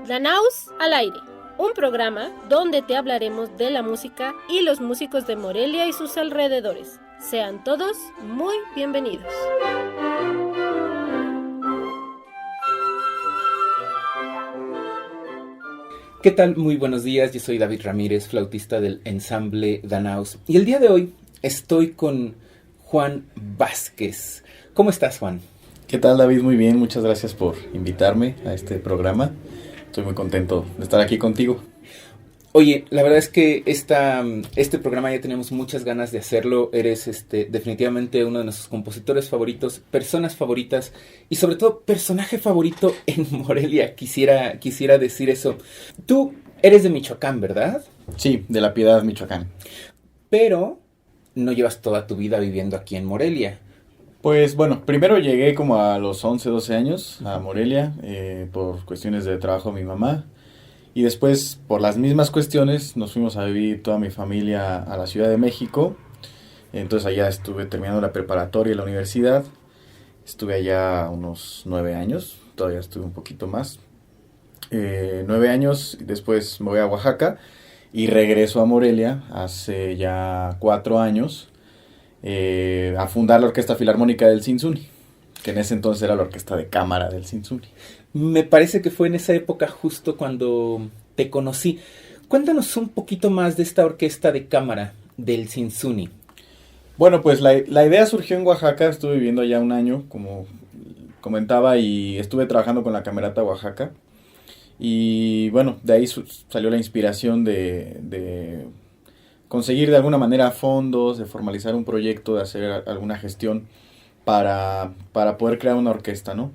Danaus al aire, un programa donde te hablaremos de la música y los músicos de Morelia y sus alrededores. Sean todos muy bienvenidos. ¿Qué tal? Muy buenos días, yo soy David Ramírez, flautista del ensamble Danaus. Y el día de hoy estoy con Juan Vázquez. ¿Cómo estás, Juan? ¿Qué tal, David? Muy bien, muchas gracias por invitarme a este programa. Estoy muy contento de estar aquí contigo. Oye, la verdad es que este programa ya tenemos muchas ganas de hacerlo. Eres definitivamente uno de nuestros compositores favoritos, personas favoritas y sobre todo personaje favorito en Morelia. Quisiera decir eso. Tú eres de Michoacán, ¿verdad? Sí, de La Piedad, Michoacán. Pero no llevas toda tu vida viviendo aquí en Morelia. Pues bueno, primero llegué como a los 11, 12 años a Morelia por cuestiones de trabajo de mi mamá. Y después, por las mismas cuestiones, nos fuimos a vivir toda mi familia a la Ciudad de México. Entonces allá estuve terminando la preparatoria y la universidad. Estuve allá unos 9 años, todavía estuve un poquito más. 9 años, después me voy a Oaxaca y regreso a Morelia hace ya 4 años a fundar la Orquesta Filarmónica del Sinsuni, que en ese entonces era la orquesta de cámara del Sinsuni. Me parece que fue en esa época justo cuando te conocí. Cuéntanos un poquito más de esta orquesta de cámara del Sinsuni. Bueno, pues la idea surgió en Oaxaca, estuve viviendo allá un año, como comentaba, y estuve trabajando con la Camerata Oaxaca. Y bueno, de ahí salió la inspiración de conseguir de alguna manera fondos, de formalizar un proyecto, de hacer alguna gestión para poder crear una orquesta, ¿no?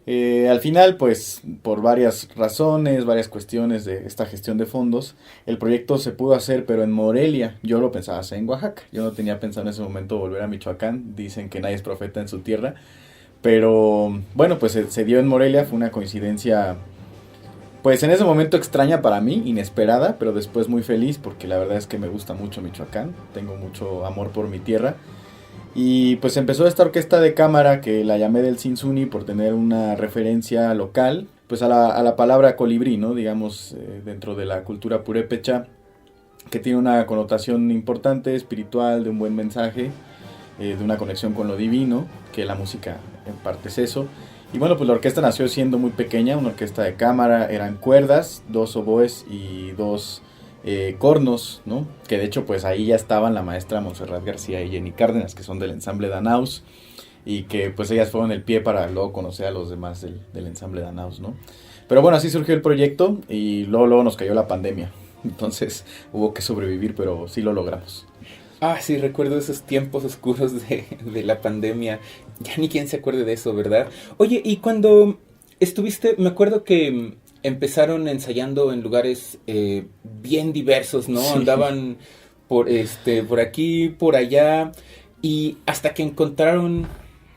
Al final, pues, por varias razones, varias cuestiones de esta gestión de fondos, el proyecto se pudo hacer, pero en Morelia. Yo lo pensaba hacer en Oaxaca. Yo no tenía pensado en ese momento volver a Michoacán. Dicen que nadie es profeta en su tierra. Pero, bueno, pues se dio en Morelia. Fue una coincidencia, pues, en ese momento extraña para mí, inesperada, pero después muy feliz, porque la verdad es que me gusta mucho Michoacán. Tengo mucho amor por mi tierra. Y pues empezó esta orquesta de cámara que la llamé del Sinsuni por tener una referencia local, pues a la palabra colibrí, ¿no? Digamos, dentro de la cultura purépecha, que tiene una connotación importante, espiritual, de un buen mensaje, de una conexión con lo divino, que la música en parte es eso. Y bueno, pues la orquesta nació siendo muy pequeña, una orquesta de cámara, eran cuerdas, 2 oboes y 2 cornos, ¿no? Que de hecho pues ahí ya estaban la maestra Montserrat García y Jenny Cárdenas, que son del ensamble Danaus, y que pues ellas fueron el pie para luego conocer a los demás del ensamble Danaus, ¿no? Pero bueno, así surgió el proyecto y luego nos cayó la pandemia, entonces hubo que sobrevivir, pero sí lo logramos. Ah, sí, recuerdo esos tiempos oscuros de la pandemia. Ya ni quien se acuerde de eso, ¿verdad? Oye, y cuando estuviste, me acuerdo que empezaron ensayando en lugares bien diversos, ¿no? Sí. Andaban por aquí, por allá, y hasta que encontraron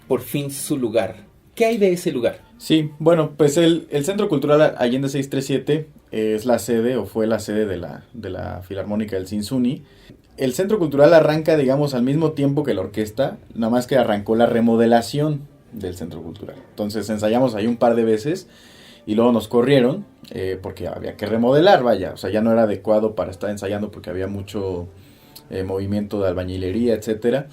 por fin su lugar. ¿Qué hay de ese lugar? Sí, bueno, pues el Centro Cultural Allende 637 es la sede o fue la sede de la Filarmónica del Sinsuni. El Centro Cultural arranca, digamos, al mismo tiempo que la orquesta, nada más que arrancó la remodelación del Centro Cultural. Entonces ensayamos ahí un par de veces y luego nos corrieron porque había que remodelar, vaya. O sea, ya no era adecuado para estar ensayando porque había mucho movimiento de albañilería, etcétera.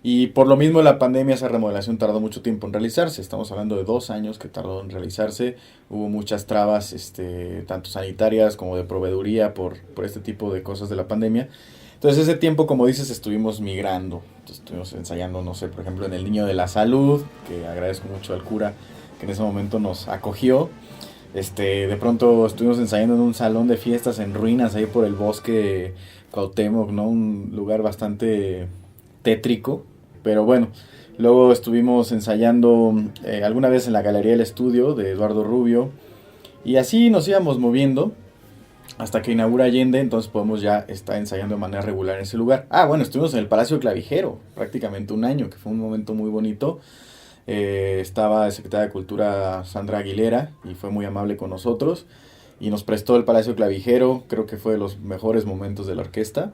Y por lo mismo la pandemia, esa remodelación tardó mucho tiempo en realizarse. Estamos hablando de 2 años que tardó en realizarse. Hubo muchas trabas, tanto sanitarias como de proveeduría por este tipo de cosas de la pandemia. Entonces ese tiempo, como dices, estuvimos migrando. Entonces, estuvimos ensayando, no sé, por ejemplo, en el Niño de la Salud, que agradezco mucho al cura que en ese momento nos acogió. De pronto estuvimos ensayando en un salón de fiestas en ruinas ahí por el bosque Cuauhtémoc, ¿no? Un lugar bastante tétrico, pero bueno. Luego estuvimos ensayando alguna vez en la Galería del Estudio de Eduardo Rubio, y así nos íbamos moviendo hasta que inaugura Allende. Entonces podemos ya estar ensayando de manera regular en ese lugar. Ah, bueno, estuvimos en el Palacio Clavijero prácticamente un año, que fue un momento muy bonito. Estaba de secretaria de Cultura Sandra Aguilera y fue muy amable con nosotros y nos prestó el Palacio Clavijero. Creo que fue de los mejores momentos de la orquesta.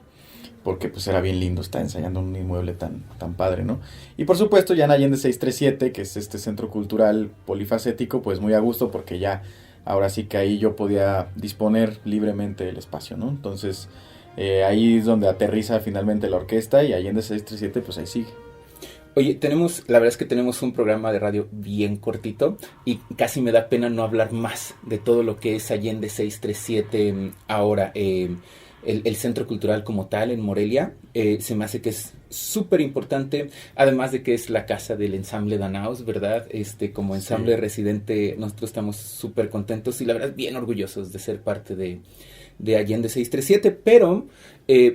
porque pues era bien lindo estar ensayando un inmueble tan padre, ¿no? Y por supuesto ya en Allende 637, que es este centro cultural polifacético, pues muy a gusto porque ya ahora sí que ahí yo podía disponer libremente del espacio, ¿no? Entonces ahí es donde aterriza finalmente la orquesta y Allende 637 pues ahí sigue. Oye, la verdad es que tenemos un programa de radio bien cortito y casi me da pena no hablar más de todo lo que es Allende 637 ahora. El centro cultural como tal en Morelia, se me hace que es súper importante, además de que es la casa del ensamble Danaos, ¿verdad? Como ensamble residente, nosotros estamos súper contentos y la verdad bien orgullosos de ser parte de Allende 637, pero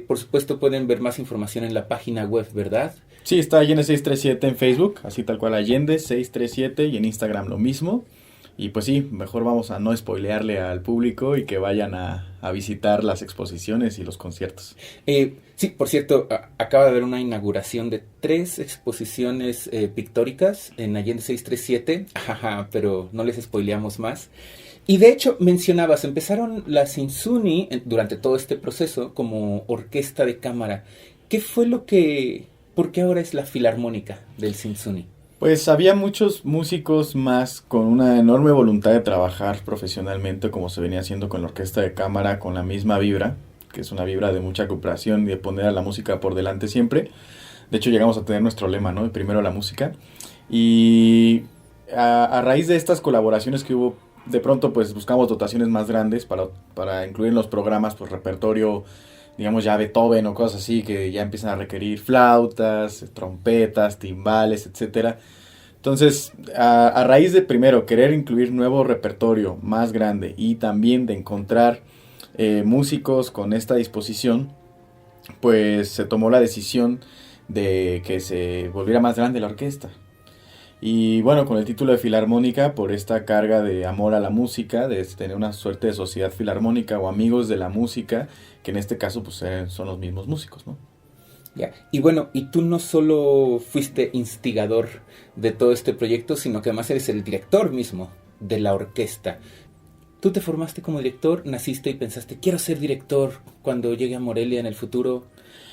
por supuesto pueden ver más información en la página web, ¿verdad? Sí, está Allende 637 en Facebook, así tal cual Allende 637 y en Instagram lo mismo. Y pues sí, mejor vamos a no spoilearle al público y que vayan a visitar las exposiciones y los conciertos. Sí, por cierto, acaba de haber una inauguración de 3 exposiciones pictóricas en Allende 637, pero no les spoileamos más. Y de hecho, mencionabas, empezaron la Sinsuni durante todo este proceso como orquesta de cámara. ¿Qué fue por qué ahora es la Filarmónica del Sinsuni? Pues había muchos músicos más con una enorme voluntad de trabajar profesionalmente como se venía haciendo con la orquesta de cámara, con la misma vibra, que es una vibra de mucha cooperación y de poner a la música por delante siempre. De hecho llegamos a tener nuestro lema, ¿no? Primero la música. Y a raíz de estas colaboraciones que hubo, de pronto pues buscamos dotaciones más grandes para incluir en los programas pues repertorio, digamos ya Beethoven o cosas así que ya empiezan a requerir flautas, trompetas, timbales, etcétera. Entonces, a raíz de primero querer incluir nuevo repertorio más grande y también de encontrar músicos con esta disposición, pues se tomó la decisión de que se volviera más grande la orquesta. Y bueno, con el título de Filarmónica, por esta carga de amor a la música, de tener una suerte de sociedad filarmónica o amigos de la música, que en este caso pues son los mismos músicos, ¿no? Ya. Y bueno, y tú no solo fuiste instigador de todo este proyecto, sino que además eres el director mismo de la orquesta. Tú te formaste como director, naciste y pensaste, quiero ser director cuando llegue a Morelia en el futuro.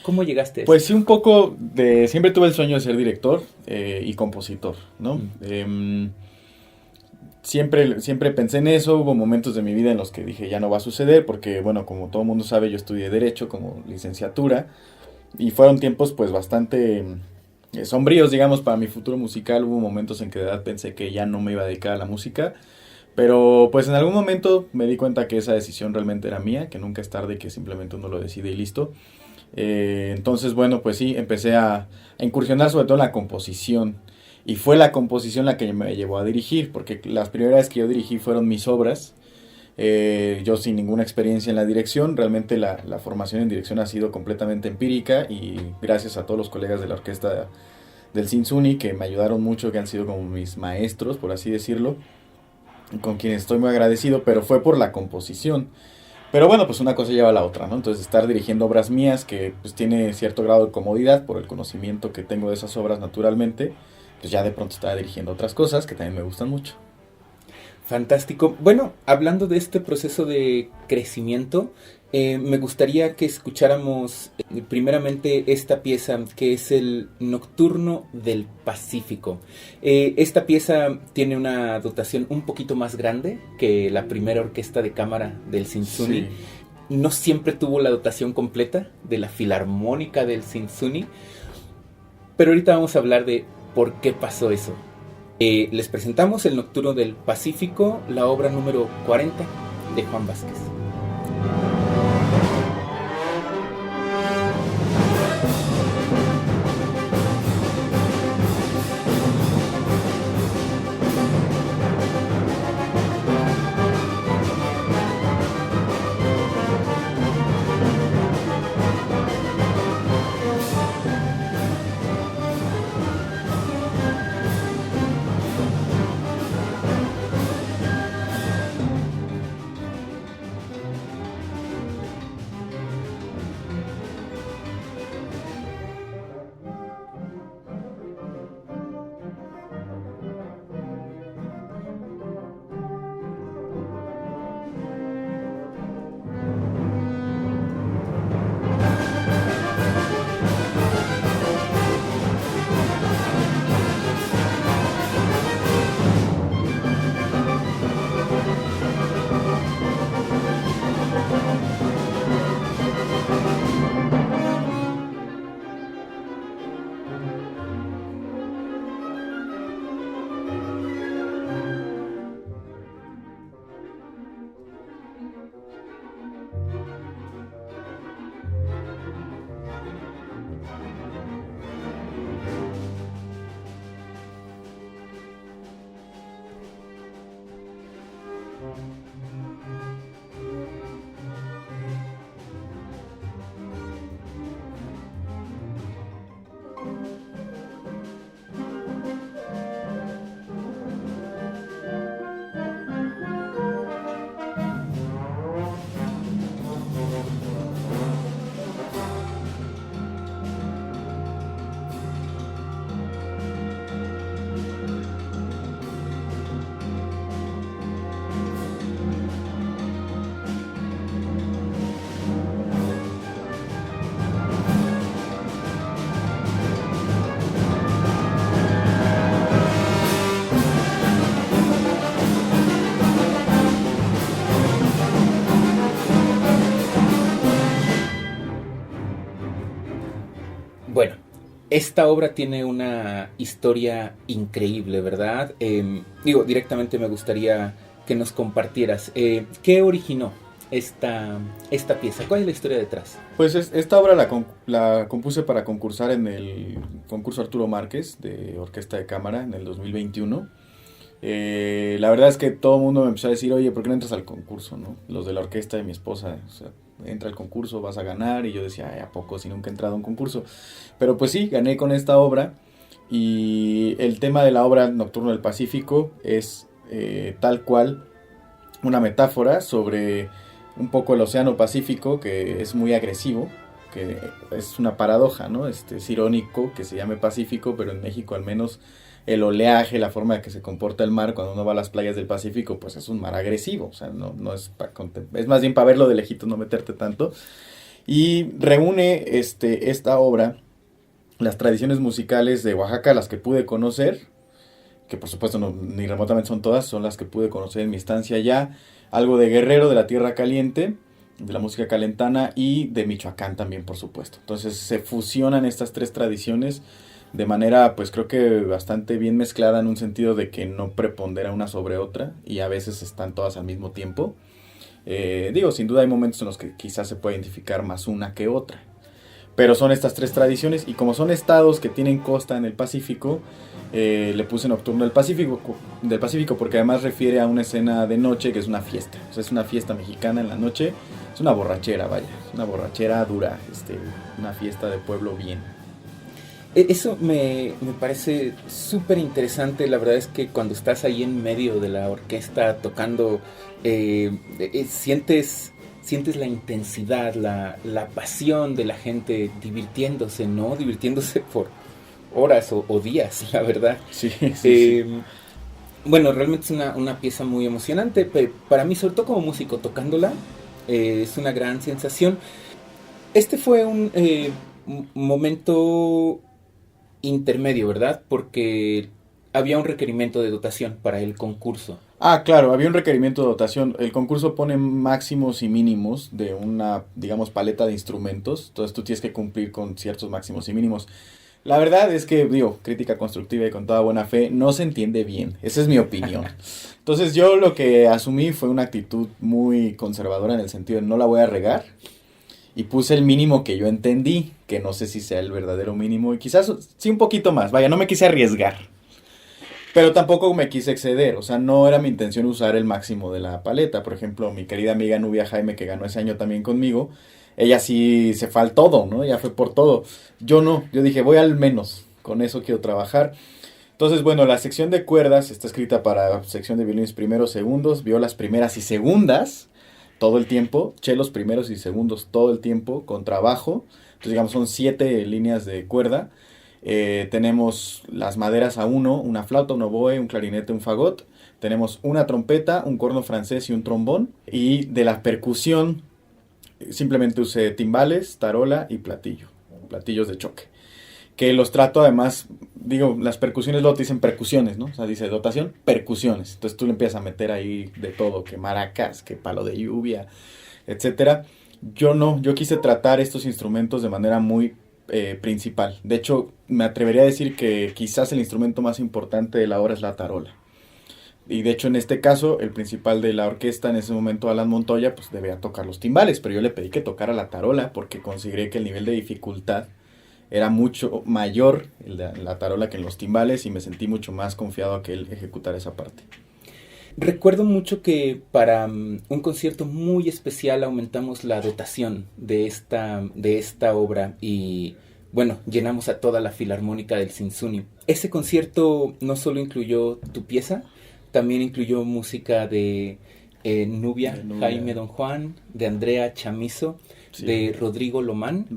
¿Cómo llegaste a eso? Pues sí, un poco siempre tuve el sueño de ser director y compositor, ¿no? Siempre pensé en eso, hubo momentos de mi vida en los que dije ya no va a suceder porque, bueno, como todo el mundo sabe, yo estudié Derecho como licenciatura y fueron tiempos pues bastante sombríos, digamos, para mi futuro musical. Hubo momentos en que de verdad pensé que ya no me iba a dedicar a la música, pero pues en algún momento me di cuenta que esa decisión realmente era mía, que nunca es tarde y que simplemente uno lo decide y listo. Entonces, bueno, pues sí, empecé a incursionar sobre todo en la composición. Y fue la composición la que me llevó a dirigir, porque las primeras veces que yo dirigí fueron mis obras. Yo sin ninguna experiencia en la dirección, realmente la formación en dirección ha sido completamente empírica y gracias a todos los colegas de la orquesta del Sinsuni que me ayudaron mucho, que han sido como mis maestros, por así decirlo, con quienes estoy muy agradecido, pero fue por la composición. Pero bueno, pues una cosa lleva a la otra, ¿no? Entonces estar dirigiendo obras mías que pues tiene cierto grado de comodidad por el conocimiento que tengo de esas obras naturalmente, pues ya de pronto estaba dirigiendo otras cosas que también me gustan mucho. Fantástico. Bueno, hablando de este proceso de crecimiento, me gustaría que escucháramos primeramente esta pieza que es el Nocturno del Pacífico. Esta pieza tiene una dotación un poquito más grande que la primera orquesta de cámara del Sinsuni. Sí. No siempre tuvo la dotación completa de la Filarmónica del Sinsuni, pero ahorita vamos a hablar de por qué pasó eso. Les presentamos el Nocturno del Pacífico, la obra número 40 de Juan Vázquez. esta obra tiene una historia increíble, ¿verdad? Directamente me gustaría que nos compartieras. ¿Qué originó esta pieza? ¿Cuál es la historia detrás? Pues esta obra la compuse para concursar en el concurso Arturo Márquez de Orquesta de Cámara en el 2021. La verdad es que todo el mundo me empezó a decir, oye, ¿por qué no entras al concurso, no? Los de la orquesta de mi esposa, o sea, entra al concurso, vas a ganar. Y yo decía, ay, ¿a poco si nunca he entrado a un concurso? Pero pues sí, gané con esta obra. Y el tema de la obra Nocturno del Pacífico es tal cual una metáfora sobre un poco el Océano Pacífico, que es muy agresivo, que es una paradoja, ¿no? Es irónico que se llame Pacífico, pero en México al menos el oleaje, la forma en que se comporta el mar cuando uno va a las playas del Pacífico, pues es un mar agresivo, o sea, no es es más bien para verlo de lejito, no meterte tanto. Y reúne esta obra las tradiciones musicales de Oaxaca, las que pude conocer, que por supuesto ni remotamente son todas, son las que pude conocer en mi estancia allá, algo de Guerrero, de la Tierra Caliente, de la música calentana, y de Michoacán también, por supuesto. Entonces se fusionan estas tres tradiciones de manera, pues creo que bastante bien mezclada, en un sentido de que no prepondera una sobre otra, y a veces están todas al mismo tiempo. Sin duda hay momentos en los que quizás se puede identificar más una que otra, pero son estas tres tradiciones, y como son estados que tienen costa en el Pacífico, le puse Nocturno del Pacífico porque además refiere a una escena de noche que es una fiesta. O sea, es una fiesta mexicana en la noche, es una borrachera, vaya, es una borrachera dura, una fiesta de pueblo bien. Eso me parece súper interesante. La verdad es que cuando estás ahí en medio de la orquesta tocando, sientes la intensidad, la pasión de la gente divirtiéndose, ¿no? Divirtiéndose por horas o días, la verdad. Sí. Bueno, realmente es una pieza muy emocionante. Para mí, sobre todo como músico, tocándola, es una gran sensación. Este fue un momento intermedio, ¿verdad? Porque había un requerimiento de dotación para el concurso. Ah, claro, había un requerimiento de dotación. El concurso pone máximos y mínimos de una, digamos, paleta de instrumentos. Entonces tú tienes que cumplir con ciertos máximos y mínimos. La verdad es que, crítica constructiva y con toda buena fe, no se entiende bien. Esa es mi opinión. Entonces yo lo que asumí fue una actitud muy conservadora, en el sentido de no la voy a regar. Y puse el mínimo que yo entendí, que no sé si sea el verdadero mínimo, y quizás sí un poquito más. Vaya, no me quise arriesgar, pero tampoco me quise exceder. O sea, no era mi intención usar el máximo de la paleta. Por ejemplo, mi querida amiga Nubia Jaime, que ganó ese año también conmigo, ella sí se fue al todo, ¿no? Ella fue por todo. Yo no, yo dije, voy al menos, con eso quiero trabajar. Entonces, bueno, la sección de cuerdas está escrita para sección de violines primeros, segundos, violas primeras y segundas, todo el tiempo, chelos primeros y segundos todo el tiempo, con trabajo. Entonces, digamos, son 7 líneas de cuerda. Tenemos las maderas a 1, una flauta, un oboe, un clarinete, un fagot. Tenemos una trompeta, un corno francés y un trombón. Y de la percusión, simplemente usé timbales, tarola y platillos de choque. Que los trato además, las percusiones luego te dicen percusiones, ¿no? O sea, dice dotación, percusiones. Entonces tú le empiezas a meter ahí de todo, que maracas, que palo de lluvia, etcétera. Yo quise tratar estos instrumentos de manera muy principal. De hecho, me atrevería a decir que quizás el instrumento más importante de la obra es la tarola. Y de hecho, en este caso, el principal de la orquesta, en ese momento Alan Montoya, pues debía tocar los timbales, pero yo le pedí que tocara la tarola porque consideré que el nivel de dificultad era mucho mayor en la tarola que en los timbales, y me sentí mucho más confiado a que él ejecutara esa parte. Recuerdo mucho que para un concierto muy especial aumentamos la dotación de esta obra y, bueno, llenamos a toda la Filarmónica del Sinsuni. Ese concierto no solo incluyó tu pieza, también incluyó música de Nubia, Jaime Don Juan, de Andrea Chamizo, sí, de Rodrigo Lomán.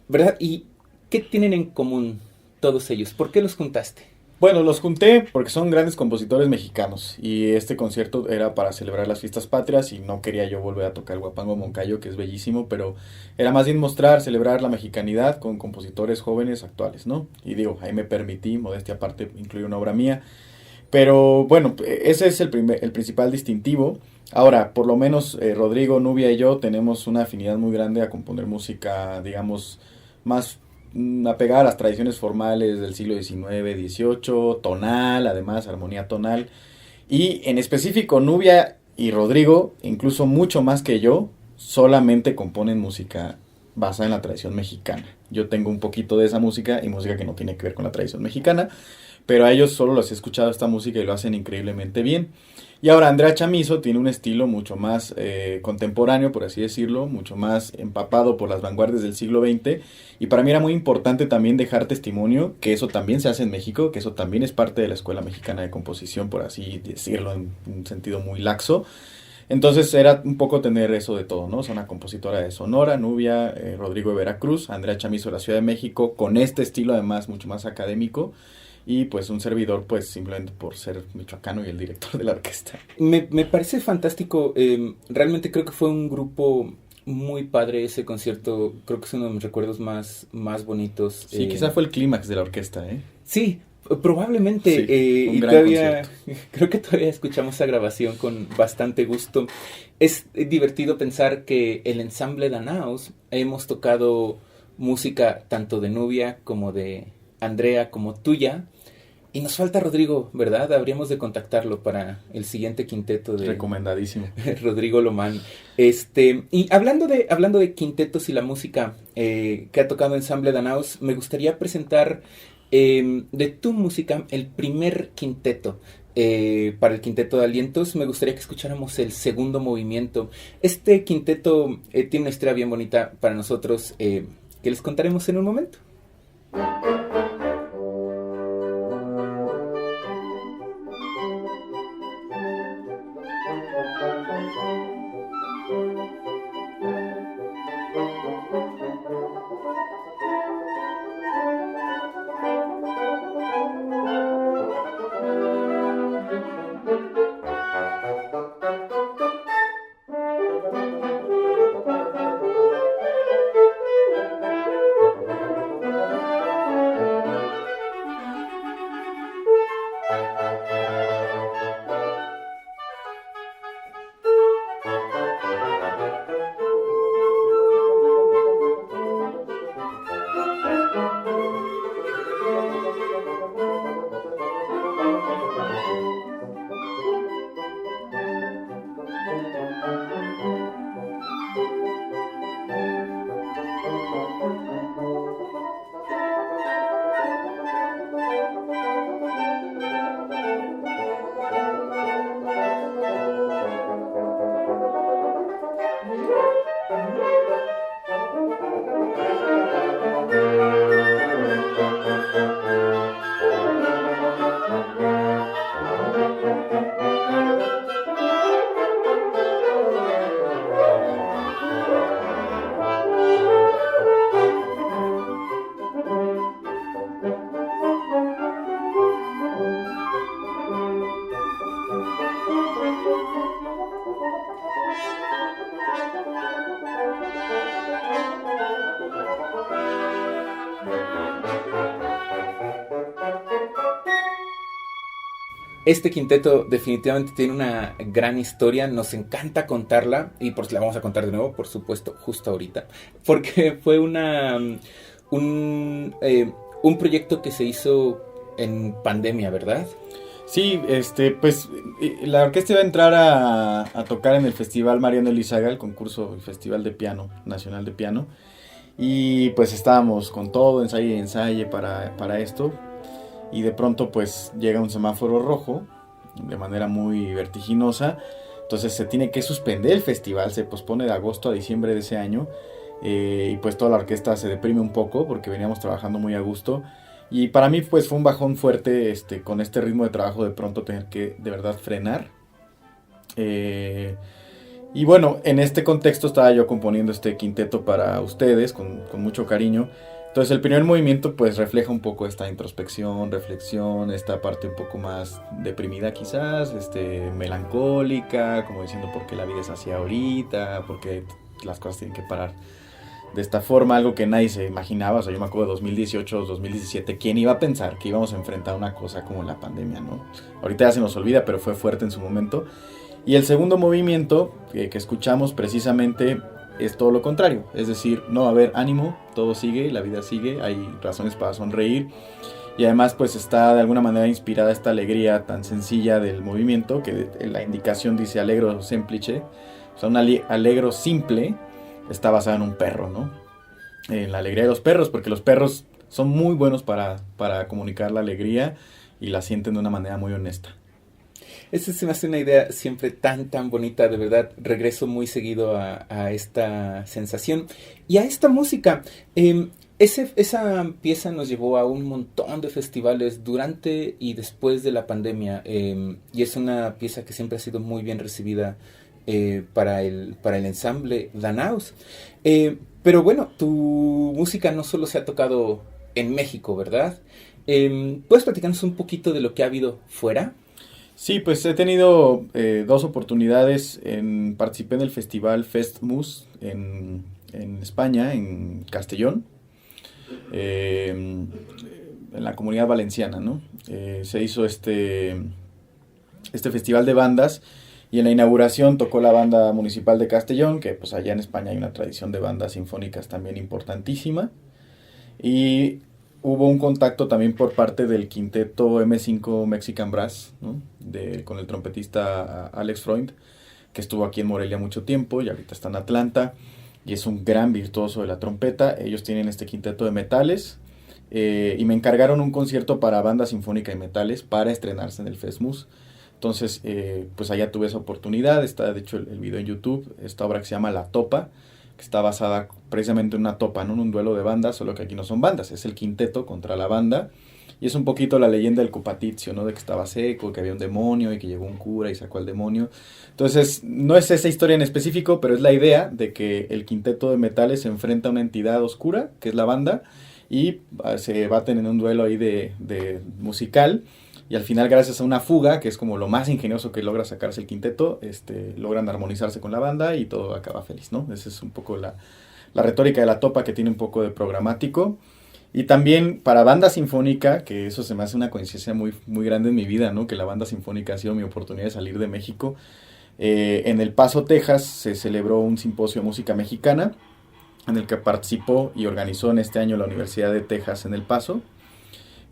¿Verdad? ¿Y qué tienen en común todos ellos? ¿Por qué los juntaste? Bueno, los junté porque son grandes compositores mexicanos, y este concierto era para celebrar las fiestas patrias, y no quería yo volver a tocar Huapango Moncayo, que es bellísimo, pero era más bien celebrar la mexicanidad con compositores jóvenes actuales, ¿no? Y ahí me permití, modestia aparte, incluir una obra mía. Pero bueno, ese es el principal distintivo. Ahora, por lo menos Rodrigo, Nubia y yo tenemos una afinidad muy grande a componer música, digamos, más apegada a las tradiciones formales del siglo XIX, XVIII, tonal, además, armonía tonal. Y en específico, Nubia y Rodrigo, incluso mucho más que yo, solamente componen música basada en la tradición mexicana. Yo tengo un poquito de esa música y música que no tiene que ver con la tradición mexicana, pero a ellos solo les he escuchado esta música y lo hacen increíblemente bien. Y ahora Andrea Chamizo tiene un estilo mucho más contemporáneo, por así decirlo, mucho más empapado por las vanguardias del siglo XX. Y para mí era muy importante también dejar testimonio que eso también se hace en México, que eso también es parte de la Escuela Mexicana de Composición, por así decirlo, en un sentido muy laxo. Entonces era un poco tener eso de todo, ¿no? O sea, una compositora de Sonora, Nubia, Rodrigo de Veracruz, Andrea Chamizo de la Ciudad de México, con este estilo además mucho más académico. Y pues un servidor, pues simplemente por ser michoacano y el director de la orquesta. Me parece fantástico. Realmente creo que fue un grupo muy padre ese concierto. Creo que es uno de mis recuerdos más bonitos. Sí, quizá fue el clímax de la orquesta, ¿eh? Sí, probablemente. Sí, un y gran todavía, concierto. creo que todavía escuchamos esa grabación con bastante gusto. Es divertido pensar que el ensamble Danaos hemos tocado música tanto de Nubia como de Andrea como tuya. Y nos falta Rodrigo, ¿verdad? Habríamos de contactarlo para el siguiente quinteto de Recomendadísimo. Rodrigo Lomán. Y hablando de quintetos y la música que ha tocado Ensamble Danaos, me gustaría presentar de tu música el primer quinteto. Para el quinteto de alientos me gustaría que escucháramos el segundo movimiento. Este quinteto tiene una historia bien bonita para nosotros que les contaremos en un momento. Este quinteto definitivamente tiene una gran historia, nos encanta contarla y pues la vamos a contar de nuevo, por supuesto, justo ahorita, porque fue un proyecto que se hizo en pandemia, ¿verdad? Sí, pues la orquesta iba a entrar a tocar en el Festival Mariano Elizaga, el concurso, el Festival de Piano, Nacional de Piano, y pues estábamos con todo, ensayo y ensayo para esto. Y de pronto pues llega un semáforo rojo de manera muy vertiginosa. Entonces se tiene que suspender el festival, se pospone de agosto a diciembre de ese año. Y pues toda la orquesta se deprime un poco porque veníamos trabajando muy a gusto. Y para mí pues fue un bajón fuerte con este ritmo de trabajo de pronto tener que de verdad frenar. Y bueno, en este contexto estaba yo componiendo este quinteto para ustedes con mucho cariño. Entonces el primer movimiento pues refleja un poco esta introspección, reflexión, esta parte un poco más deprimida quizás, melancólica, como diciendo por qué la vida es así ahorita, por qué las cosas tienen que parar de esta forma, algo que nadie se imaginaba. O sea, yo me acuerdo de 2018, 2017, ¿quién iba a pensar que íbamos a enfrentar una cosa como la pandemia, no? Ahorita ya se nos olvida, pero fue fuerte en su momento. Y el segundo movimiento que escuchamos precisamente es todo lo contrario, es decir, no va a haber ánimo, todo sigue, la vida sigue, hay razones para sonreír. Y además pues está de alguna manera inspirada esta alegría tan sencilla del movimiento, que la indicación dice allegro semplice, o sea, un allegro simple está basado en un perro, ¿no? En la alegría de los perros, porque los perros son muy buenos para comunicar la alegría y la sienten de una manera muy honesta. Esa se me hace una idea siempre tan bonita, de verdad. Regreso muy seguido a esta sensación y a esta música. Esa pieza nos llevó a un montón de festivales durante y después de la pandemia, y es una pieza que siempre ha sido muy bien recibida para el ensamble Danaus. Pero bueno, tu música no solo se ha tocado en México, ¿verdad? ¿Puedes platicarnos un poquito de lo que ha habido fuera? Sí, pues he tenido 2 oportunidades. Participé en el festival Festmus en España, en Castellón. En la comunidad valenciana, ¿no? Se hizo este festival de bandas y en la inauguración tocó la banda municipal de Castellón, que pues allá en España hay una tradición de bandas sinfónicas también importantísima, y hubo un contacto también por parte del quinteto M5 Mexican Brass, ¿no? Con el trompetista Alex Freund, que estuvo aquí en Morelia mucho tiempo y ahorita está en Atlanta. Y es un gran virtuoso de la trompeta. Ellos tienen este quinteto de metales y me encargaron un concierto para banda sinfónica y metales para estrenarse en el Festmus. Entonces, pues allá tuve esa oportunidad. Está de hecho el video en YouTube. Esta obra que se llama La Topa, que está basada precisamente en una topa, no en un duelo de bandas, solo que aquí no son bandas, es el quinteto contra la banda. Y es un poquito la leyenda del Cupatizio, ¿no? De que estaba seco, que había un demonio y que llegó un cura y sacó al demonio. Entonces, no es esa historia en específico, pero es la idea de que el quinteto de metales se enfrenta a una entidad oscura, que es la banda, y se baten en un duelo ahí de musical. Y al final, gracias a una fuga, que es como lo más ingenioso que logra sacarse el quinteto, logran armonizarse con la banda y todo acaba feliz, ¿no? Esa es un poco la retórica de la topa, que tiene un poco de programático. Y también para banda sinfónica, que eso se me hace una coincidencia muy, muy grande en mi vida, ¿no? Que la banda sinfónica ha sido mi oportunidad de salir de México. En El Paso, Texas, se celebró un simposio de música mexicana, en el que participó y organizó en este año la Universidad de Texas en El Paso.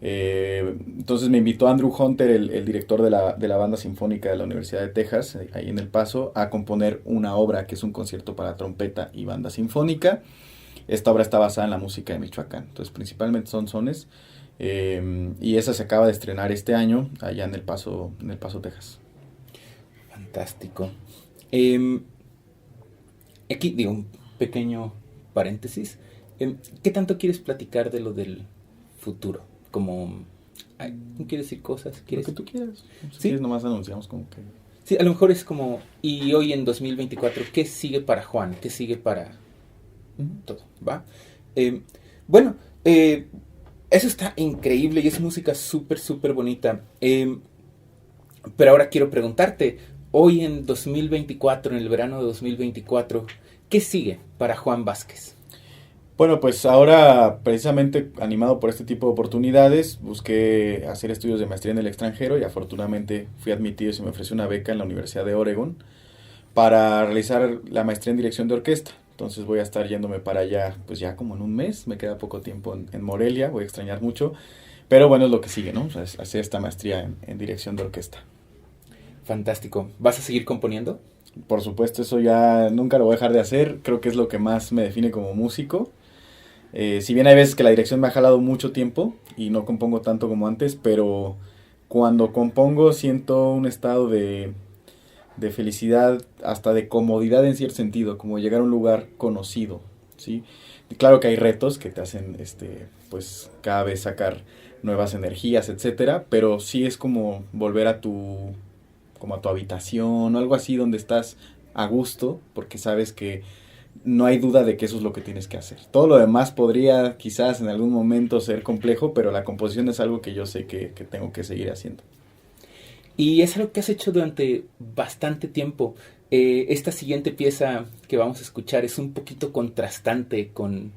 Entonces me invitó Andrew Hunter, el director de la banda sinfónica de la Universidad de Texas, ahí en El Paso, a componer una obra que es un concierto para trompeta y banda sinfónica. Esta obra está basada en la música de Michoacán, entonces principalmente son sones, y esa se acaba de estrenar este año allá en El Paso, Texas. Fantástico. Aquí digo un pequeño paréntesis. ¿Qué tanto quieres platicar de lo del futuro? Como, ¿no quieres decir cosas? Lo que tú quieras. Si ¿Sí? quieres, nomás anunciamos como que... Sí, a lo mejor es como, y hoy en 2024, ¿qué sigue para Juan? ¿Qué sigue para todo? ¿Va? Bueno, eso está increíble y es música súper bonita. Pero ahora quiero preguntarte, hoy en 2024, en el verano de 2024, ¿qué sigue para Juan Vázquez? Bueno, pues ahora, precisamente animado por este tipo de oportunidades, busqué hacer estudios de maestría en el extranjero y afortunadamente fui admitido y se me ofreció una beca en la Universidad de Oregon para realizar la maestría en dirección de orquesta. Entonces voy a estar yéndome para allá, pues ya como en un mes, me queda poco tiempo en Morelia, voy a extrañar mucho, pero bueno, es lo que sigue, ¿no? O sea, hacer esta maestría en dirección de orquesta. Fantástico. ¿Vas a seguir componiendo? Por supuesto, eso ya nunca lo voy a dejar de hacer, creo que es lo que más me define como músico. Si bien hay veces que la dirección me ha jalado mucho tiempo y no compongo tanto como antes, pero cuando compongo siento un estado de felicidad, hasta de comodidad en cierto sentido, como llegar a un lugar conocido, ¿sí? Y claro que hay retos que te hacen pues cada vez sacar nuevas energías, etcétera, pero sí es como volver a tu habitación o algo así donde estás a gusto, porque sabes que no hay duda de que eso es lo que tienes que hacer. Todo lo demás podría quizás en algún momento ser complejo, pero la composición es algo que yo sé que tengo que seguir haciendo. Y es algo que has hecho durante bastante tiempo. Esta siguiente pieza que vamos a escuchar es un poquito contrastante con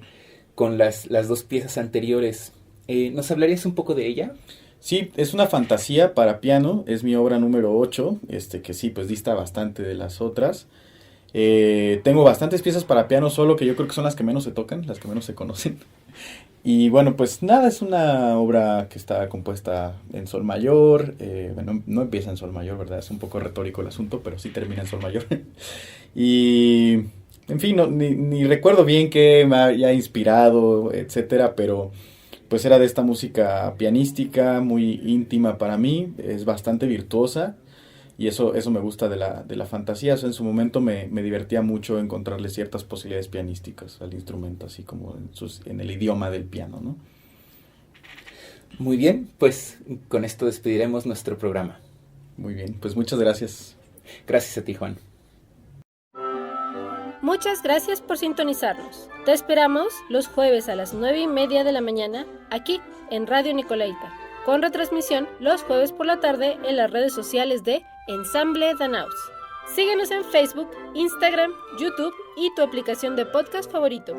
las dos piezas anteriores. ¿Nos hablarías un poco de ella? Sí, es una fantasía para piano, es mi obra número 8, que sí, pues dista bastante de las otras. Tengo bastantes piezas para piano solo, que yo creo que son las que menos se tocan, las que menos se conocen. Y bueno, pues nada, es una obra que está compuesta en sol mayor. Bueno, no empieza en sol mayor, ¿verdad? Es un poco retórico el asunto, pero sí termina en sol mayor. Y, en fin, ni recuerdo bien qué me haya inspirado, etcétera, pero pues era de esta música pianística, muy íntima para mí, es bastante virtuosa. Y eso me gusta de la fantasía. O sea, en su momento me divertía mucho encontrarle ciertas posibilidades pianísticas al instrumento, así como en el idioma del piano, ¿no? Muy bien, pues con esto despediremos nuestro programa. Muy bien, pues muchas gracias. Gracias a ti, Juan. Muchas gracias por sintonizarnos. Te esperamos los jueves a las 9:30 de la mañana aquí en Radio Nicolaita, con retransmisión los jueves por la tarde en las redes sociales de Ensamble Danaus. Síguenos en Facebook, Instagram, YouTube y tu aplicación de podcast favorito.